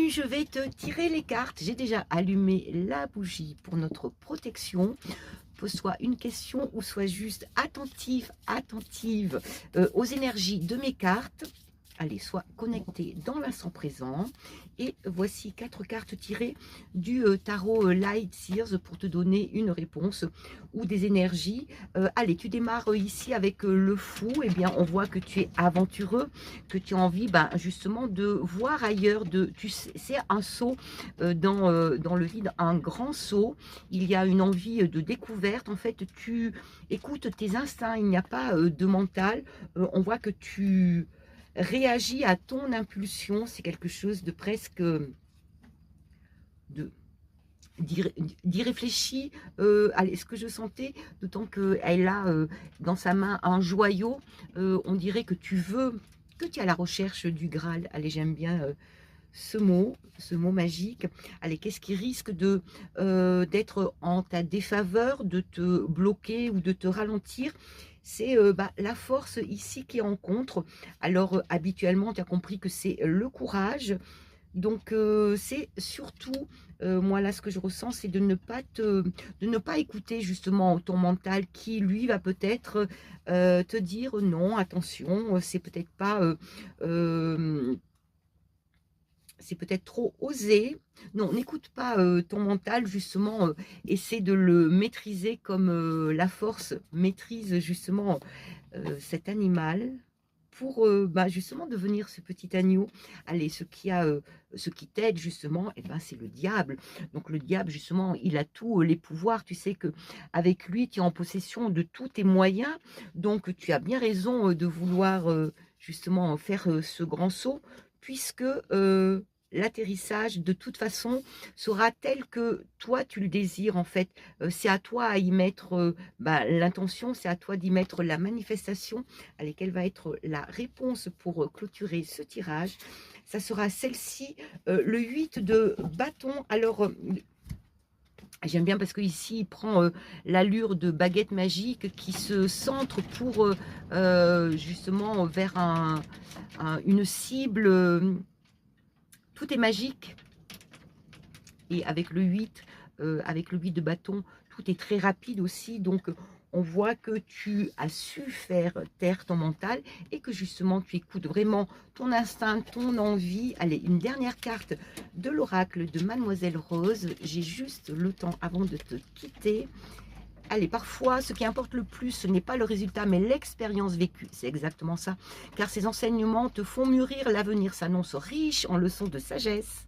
bienvenue, je vais te tirer les cartes. J'ai déjà allumé la bougie pour notre protection. Pose-toi une question ou sois juste attentive aux énergies de mes cartes. Allez, sois connecté dans l'instant présent. Et voici 4 cartes tirées du tarot Light Seers pour te donner une réponse ou des énergies. Allez, tu démarres ici avec le fou. Eh bien, on voit que tu es aventureux, que tu as envie justement de voir ailleurs. C'est un saut dans le vide, un grand saut. Il y a une envie de découverte. En fait, tu écoutes tes instincts. Il n'y a pas de mental. On voit que tu réagis à ton impulsion, c'est quelque chose de presque d'irréfléchi. Allez, ce que je sentais, d'autant qu'elle a dans sa main un joyau, on dirait que tu es à la recherche du Graal. Allez, j'aime bien ce mot magique. Allez, qu'est-ce qui risque de d'être en ta défaveur, de te bloquer ou de te ralentir? C'est la force ici qui est en contre. Alors, habituellement, tu as compris que c'est le courage. Donc, c'est surtout, moi là, ce que je ressens, c'est de ne pas écouter justement ton mental qui, lui, va peut-être te dire non, attention, c'est peut-être pas c'est peut-être trop osé. Non, n'écoute pas ton mental, justement, essaie de le maîtriser comme la force maîtrise justement cet animal pour justement devenir ce petit agneau. Allez, ce qui t'aide justement, eh ben, c'est le diable. Donc le diable, justement, il a tous les pouvoirs. Tu sais que avec lui, tu es en possession de tous tes moyens. Donc tu as bien raison de vouloir justement faire ce grand saut, puisque l'atterrissage de toute façon sera tel que toi tu le désires. En fait, c'est à toi à y mettre l'intention, c'est à toi d'y mettre la manifestation. Allez, quelle va être la réponse pour clôturer ce tirage? Ça sera celle-ci, le 8 de bâton. Alors, j'aime bien parce qu'ici, il prend l'allure de baguette magique qui se centre pour justement vers une cible. Tout est magique. Et avec le 8, de bâton, tout est très rapide aussi. Donc, on voit que tu as su faire taire ton mental et que justement, tu écoutes vraiment ton instinct, ton envie. Allez, une dernière carte de l'oracle de Mademoiselle Rose. J'ai juste le temps avant de te quitter. Allez, parfois, ce qui importe le plus, ce n'est pas le résultat, mais l'expérience vécue. C'est exactement ça. Car ces enseignements te font mûrir. L'avenir s'annonce riche en leçons de sagesse.